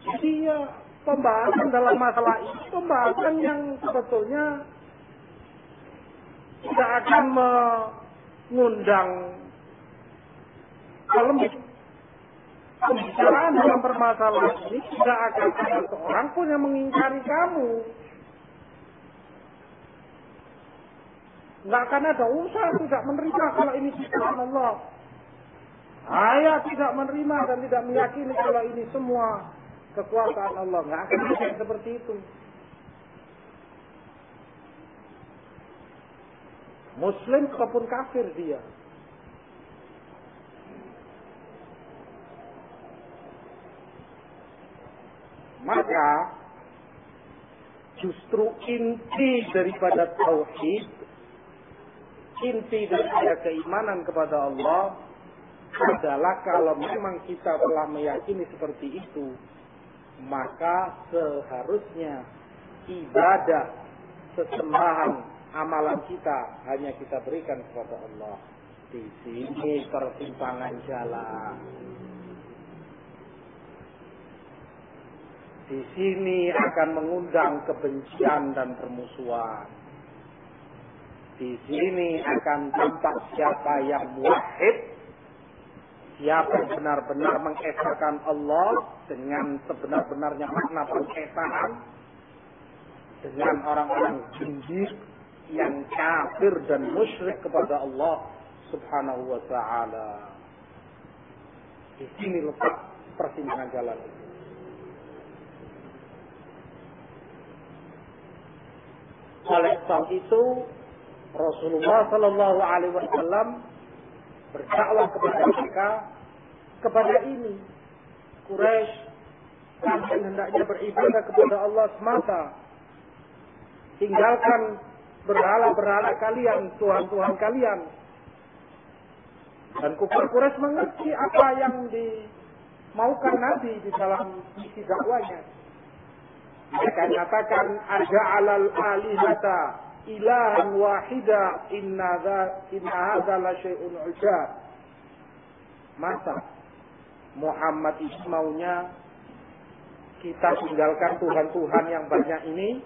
Jadi ya pembahasan dalam masalah ini pembahasan yang sebetulnya tidak akan mengundang polemik. Pembicaraan dalam permasalahan ini tidak akan ada seorang pun yang mengingkari kamu. Nggak akan ada usaha tidak menerima kalau ini ciptaan Allah. Saya tidak menerima dan tidak meyakini kalau ini semua kekuasaan Allah. Nggak akan ada seperti itu. Muslim ataupun kafir dia. Maka justru inti daripada tauhid, inti daripada keimanan kepada Allah adalah kalau memang kita telah meyakini seperti itu, maka seharusnya ibadah, sesembahan, amalan kita hanya kita berikan kepada Allah. Di sini persimpangan jalan. Di sini akan mengundang kebencian dan permusuhan. Di sini akan tampak siapa yang muwahhid, siapa yang benar-benar mengesahkan Allah dengan sebenar-benarnya makna pengesahan, dengan orang-orang zindiq yang kafir dan musyrik kepada Allah Subhanahu wa ta'ala. Di sini letak persimpangan jalan itu. Oleh sebab itu Rasulullah Sallallahu Alaihi Wasallam berdakwah kepada mereka kepada ini. Quraisy kalian hendaknya beribadah kepada Allah semata. Tinggalkan berhala-berhala kalian, tuhan-tuhan kalian. Dan kufar Quraisy mengerti apa yang dimaukan Nabi di dalam misi dakwanya. Mereka nyatakan aja'alal alihata ilahan wahida inna hadza la syai'un ujab. Masa Muhammad itu maunya kita tinggalkan Tuhan-Tuhan yang banyak ini,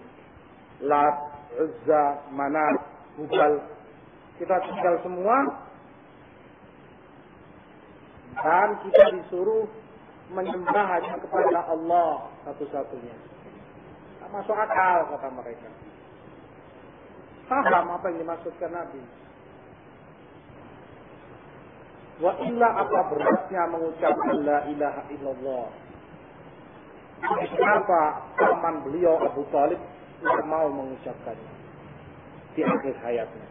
Lat, Uzza, Manat, Hubal, kita tinggal semua dan kita disuruh menyembah hanya kepada Allah satu-satunya. Masuk akal kata mereka. Paham apa yang dimaksudkan Nabi. Wa illa apa beratnya mengucapkan la ilaha illallah. Kenapa paman beliau Abu Thalib tidak mau mengucapkannya di akhir hayatnya?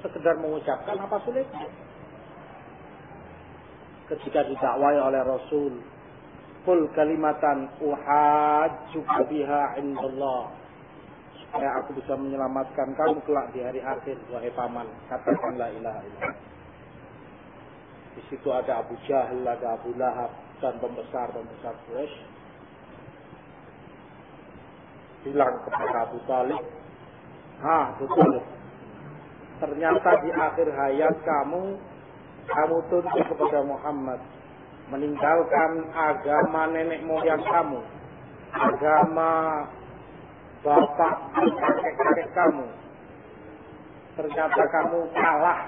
Sekedar mengucapkan apa sulitnya? Ketika didakwai oleh Rasul, qul kalimatan uhajjuka biha indallah, supaya aku bisa menyelamatkan kamu kelak di hari akhir, wahai paman, katakan la ilaha illallah. Di situ ada Abu Jahal, ada Abu Lahab dan pembesar-pembesar Quraisy bilang kepada Abu Thalib, betul. Ternyata di akhir hayat kamu tuntut kepada Muhammad, meninggalkan agama nenek moyang kamu, agama bapak dan kakek-kakek kamu. Ternyata kamu kalah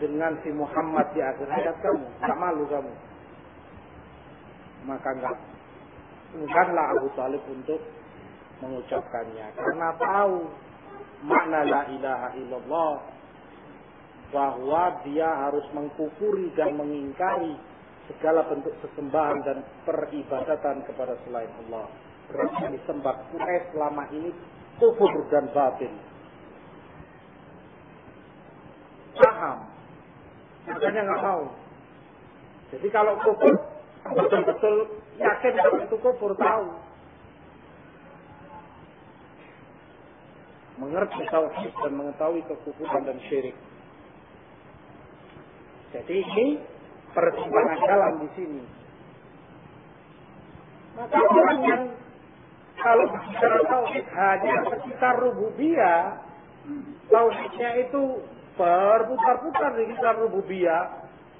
dengan si Muhammad di akhir hayat kamu. Tak malu kamu. Maka engganlah Abu Thalib untuk mengucapkannya, karena tahu makna la ilaha illallah, bahwa dia harus mengkufuri dan mengingkari segala bentuk sesembahan dan peribadatan kepada selain Allah. Berarti disembah Quraisy selama ini kufur dan batil. Paham? Makanya nggak mau. Jadi kalau kufur betul-betul yakin kalau itu kufur, tahu, mengerti tauhid dan mengetahui kekufuran dan syirik. Jadi ini persimpangan jalan di sini. Maka orang yang kalau bicara tauhid hanya sekitar rububiyah, tauhidnya itu berputar-putar di sekitar rububiyah,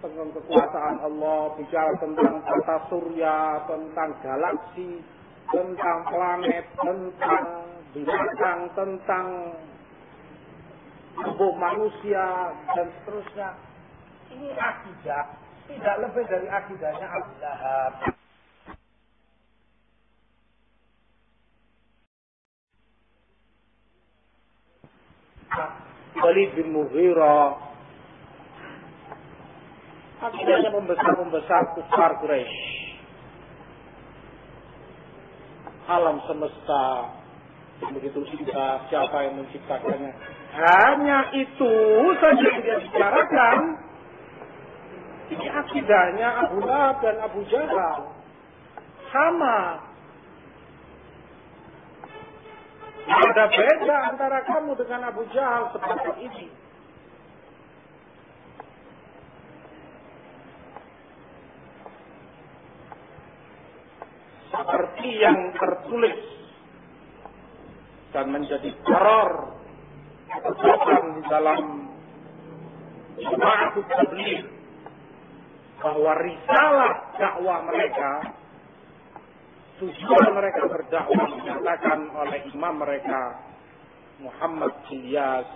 tentang kekuasaan Allah, bicara tentang tata surya, tentang galaksi, tentang planet, tentang binatang, tentang tubuh manusia, dan seterusnya. Ini akidah, tidak lebih dari akidahnya Abu Lahab. Walid bin Mughirah, akidahnya pembesar-pembesar kufar Quraisy. Alam semesta begitu indah, siapa yang menciptakannya? Hanya itu saja dia bicarakan. Ini akidahnya Abu Lahab dan Abu Jahal. Sama. Tidak ada beda antara kamu dengan Abu Jahal seperti ini. Seperti yang tertulis dan menjadi teror kebetulan di dalam Jama'atut Tabligh, bahwa risalah dakwah mereka, tujuan mereka berdakwah dinyatakan oleh imam mereka Muhammad Ilyas,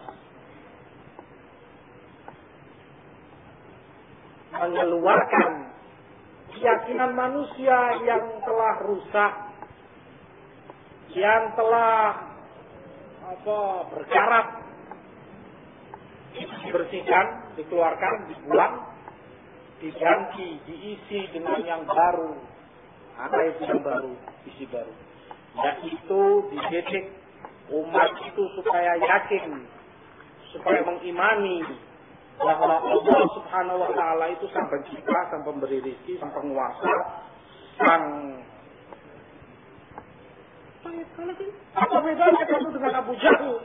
mengeluarkan keyakinan manusia yang telah rusak, yang telah berkarat, dibersihkan, dikeluarkan, dibuang, diganti, diisi dengan yang baru. Apa itu yang baru? Isi baru. Yaitu dididik umat itu supaya yakin, supaya mengimani bahwa Allah Subhanahu wa Ta'ala itu sang pencipta, sang pemberi rezeki, sang penguasa, sang... Apa bedanya kamu dengan Abu Jahal?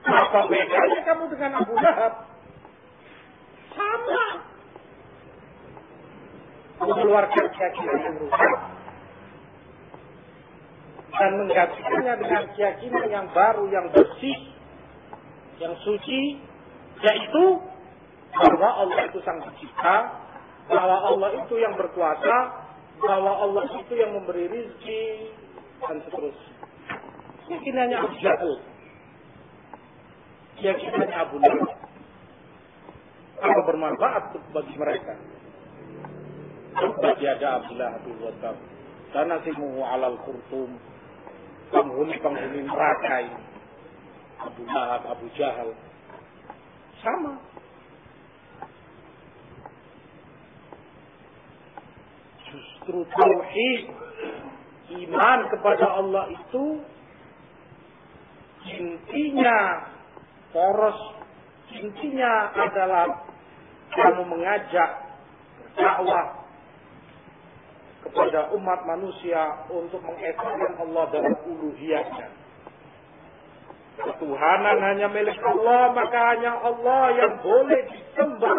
Apa bedanya kamu dengan Abu Lahab? Sama. Mengeluarkan keyakinan yang rusak dan menggantikannya dengan keyakinan yang baru, yang bersih, yang suci, yaitu bahwa Allah itu sang pencipta, bahwa Allah itu yang berkuasa, bahwa Allah itu yang memberi rezeki, dan seterusnya. Keyakinannya Abu Jahal, keyakinannya Abu Lahab, apa bermanfaat bagi mereka? Bagi ada Abu Lahab wa tanasimuhu alal khurtum, penghuni neraka ini, Abu Lahab, Abu Jahal, sama. Justru tauhid, iman kepada Allah itu intinya poros, intinya adalah kamu mengajak dakwah kepada umat manusia untuk mengesahkan Allah dalam uluhiyatnya. Ketuhanan hanya milik Allah, maka hanya Allah yang boleh disembah.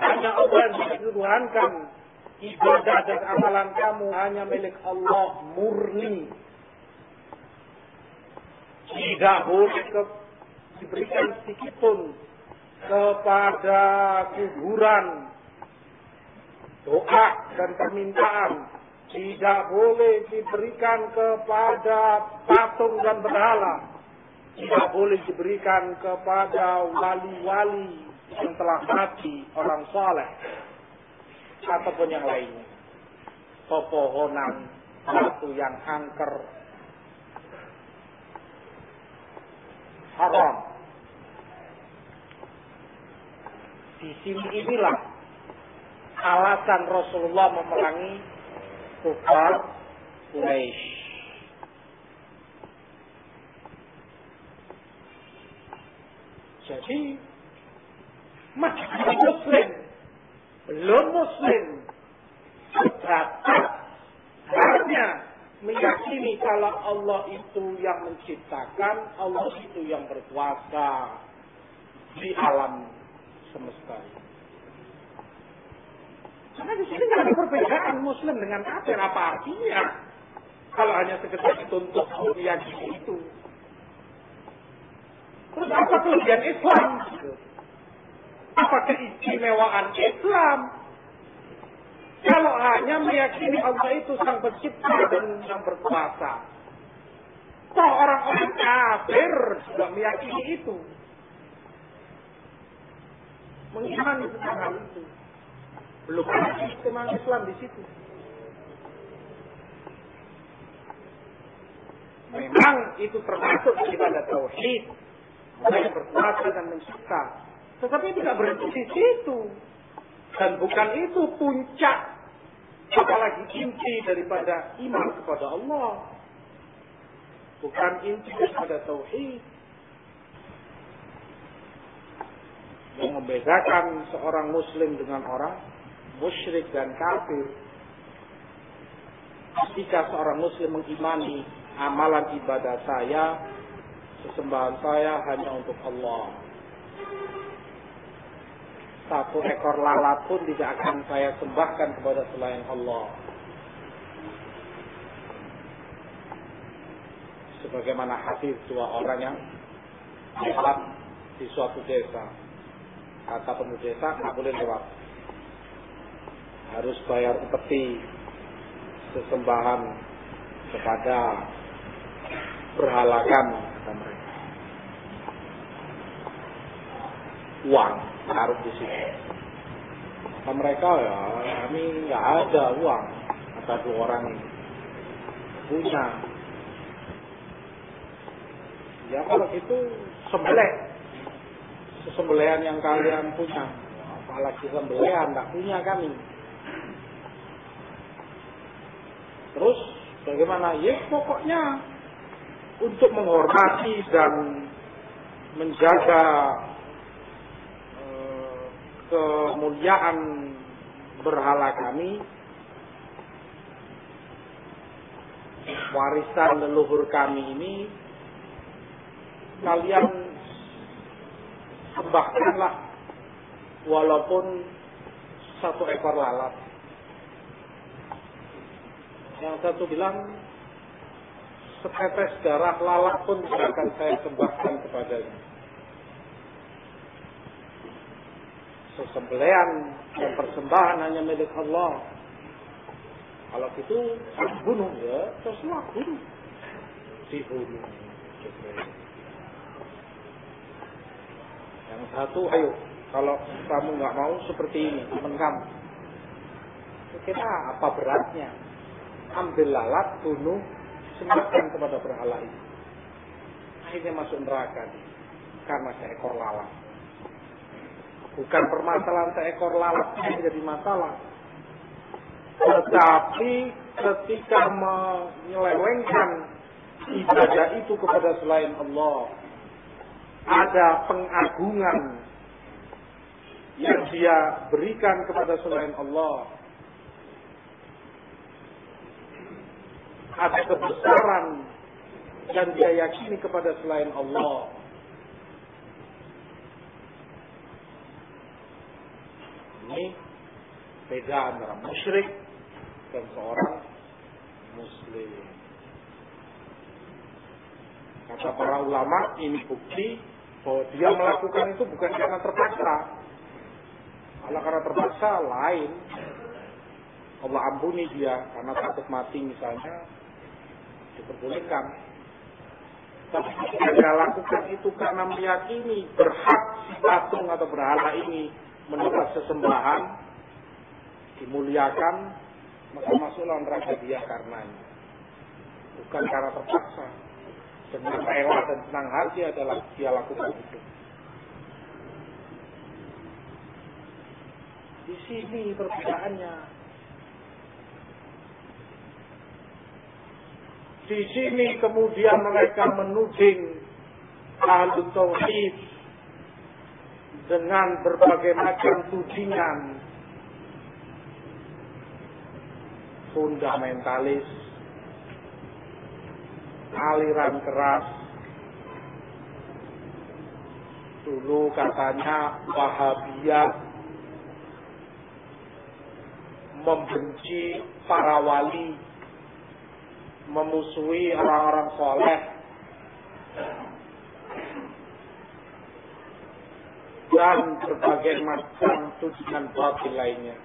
Hanya Allah yang dituhankan. Ibadah dan amalan kamu hanya milik Allah murni. Tidak boleh diberikan sedikit pun kepada kuburan, doa dan permintaan. Tidak boleh diberikan kepada patung dan berhala. Tidak boleh diberikan kepada wali-wali yang telah mati, orang saleh, ataupun yang lainnya. Pepohonan, batu yang angker, haram. Di sini inilah alasan Rasulullah memerangi kufar Quraisy. Jadi masih Muslim, belum Muslim, sebatas hanya meyakini kalau Allah itu yang menciptakan, Allah itu yang berkuasa di alam semesta. Karena di sini tidak ada perbedaan Muslim dengan kafir, apa artinya? Kalau hanya sekedar dituntut meyakini itu. Terus apa kelebihan Islam? Apa Apa keistimewaan Islam? Kalau hanya meyakini Allah itu sang pencipta dan yang berkuasa. Toh orang-orang kafir juga meyakini itu. Mengimani tentang hal itu. Belum ada keistimewaan Islam di situ. Memang itu termasuk ibadah tauhid, yang berkuasa dan mencipta. Tetapi tidak berhenti di situ. Dan bukan itu puncak, apalagi inti daripada iman kepada Allah. Bukan inti daripada tauhid. Yang membedakan seorang muslim dengan orang musyrik dan kafir. Ketika seorang muslim mengimani amalan ibadah saya, sesembahan saya hanya untuk Allah. Satu ekor lalat pun tidak akan saya sembahkan kepada selain Allah. Sebagaimana hadis dua orang yang lewat di suatu desa. Kata penduduk desa, nggak boleh lewat. Harus bayar upeti sesembahan kepada berhalakan mereka. Uang taruh di situ. Mereka ya, kami nggak ada uang. Kata dua orang ini punya. Ya kalau itu sembelihan yang kalian punya. Apalagi sembelihan nggak punya kami. Terus bagaimana? Ya pokoknya untuk menghormati dan menjaga kemuliaan berhala kami, warisan leluhur kami ini, kalian sembahkanlah walaupun satu ekor lalat. Yang satu bilang, setetes darah lalat pun tidak akan saya sembahkan kepadanya. Sesembelihan dan persembahan hanya milik Allah. Kalau gitu, bunuh ya, teruslah bunuh. Dibunuh. Yang satu, ayo, kalau kamu nggak mau seperti ini, teman kamu. Kita apa beratnya? Ambil lalat, bunuh, sembahkan kepada berhala itu. Akhirnya masuk neraka karena seekor lalat. Bukan permasalahan seekor lalat yang jadi masalah, tetapi ketika menyelewengkan ibadah itu kepada selain Allah, ada pengagungan yang dia berikan kepada selain Allah, ada kebesaran dan dia yakini kepada selain Allah. Ini beda antara musyrik dan seorang muslim. Kata para ulama, ini bukti bahwa dia melakukan itu bukan karena terpaksa. Kalau karena terpaksa lain, Allah ampuni dia karena takut mati misalnya, diperbolehkan. Tapi jika dia lakukan itu karena meyakini berhak si patung atau berhala ini mendapat sesembahan, dimuliakan, maka masuklah neraka dia karenanya. Bukan karena terpaksa. Dengan rela dan senang hati adalah dia lakukan itu. Di sini perbedaannya. Di sini kemudian mereka menuding Ahlul Tauhid dengan berbagai macam tudingan, fundamentalis, aliran keras. Dulu katanya Wahabiyah membenci para wali, memusuhi orang-orang soleh, dan berbagai macam tudingan batil lainnya.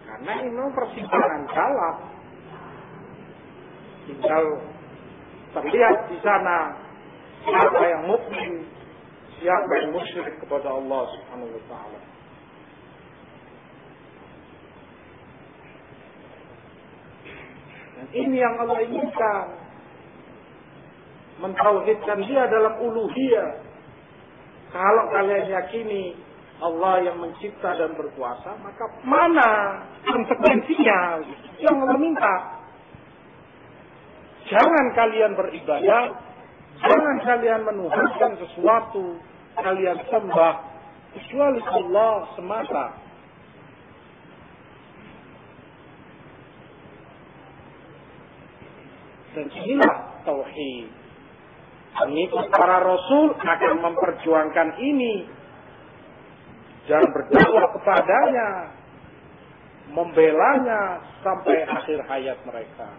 Karena ini persimpangan jalan. Tinggal terlihat di sana siapa yang mukmin, siapa yang musyrik kepada Allah Subhanahu wa taala. Dan ini yang Allah inginkan. Mentauhidkan Dia dalam uluhiyah. Kalau kalian yakini Allah yang mencipta dan berkuasa, maka mana konsekuensinya yang Allah minta? Jangan kalian beribadah, jangan kalian menuhankan sesuatu, kalian sembah kecuali Allah semata. Dan inilah tauhid. Pengikut para rasul akan memperjuangkan ini dan berdakwah kepadanya, membelanya sampai akhir hayat mereka.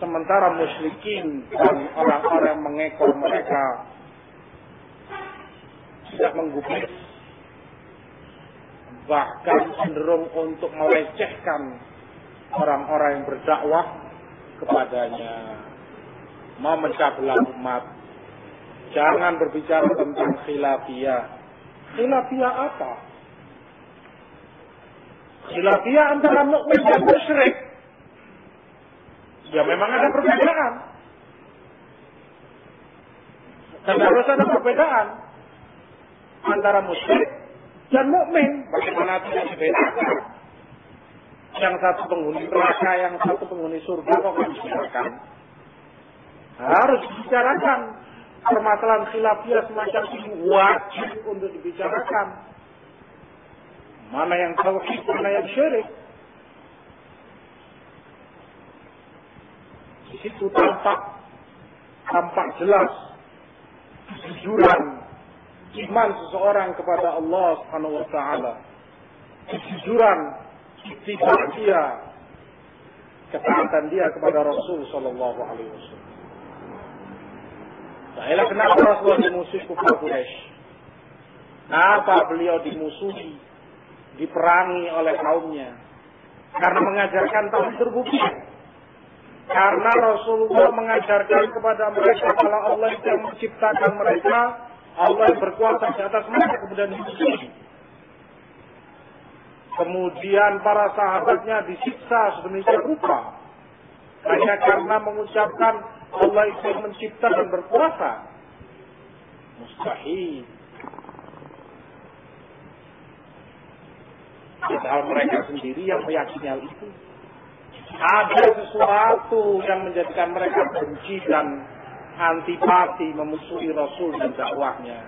Sementara musyrikin dan orang-orang yang mengekor mereka tidak menggubris, bahkan cenderung untuk melecehkan orang-orang yang berdakwah kepadanya. Mau mencah belah umat. Jangan berbicara tentang khilafiyah. Khilafiyah apa? Khilafiyah antara mukmin dan musyrik. Ya memang ada perbedaan. Dan harus ada perbedaan antara musyrik dan mukmin. Bagaimana tidak dibedakan? Yang satu penghuni neraka, yang satu penghuni surga, kok dibicarakan? Harus dibicarakan. Permasalahan khilafiyah semacam ini wajib untuk dibicarakan. Mana yang tauhid, mana yang syirik. Di situ tampak jelas kejujuran iman seseorang kepada Allah Subhanahu wa taala. Kejujuran ittiba dia, ketaatan dia kepada Rasul sallallahu alaihi wasallam. Inilah kenapa Rasulullah dimusuhi kufar Quraisy. Kenapa beliau dimusuhi, diperangi oleh kaumnya? Karena mengajarkan tauhid rububiyah. Karena Rasulullah mengajarkan kepada mereka kalau Allah yang menciptakan mereka, Allah yang berkuasa di atas mereka, kemudian dimusuhi. Kemudian para sahabatnya disiksa sedemikian rupa hanya karena mengucapkan Allah itu yang mencipta dan berkuasa. Mustahil. Padahal mereka sendiri yang meyakini hal itu. Ada sesuatu yang menjadikan mereka benci dan antipati, memusuhi Rasul dan dakwahnya.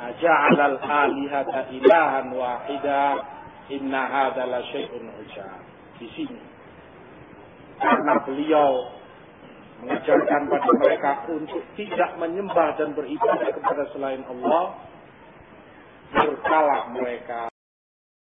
Aja'alal alihata ilahan wahida inna hadza la syai'un ujab. Di sini karena beliau mengajarkan pada mereka untuk tidak menyembah dan beribadah kepada selain Allah, berkalah mereka.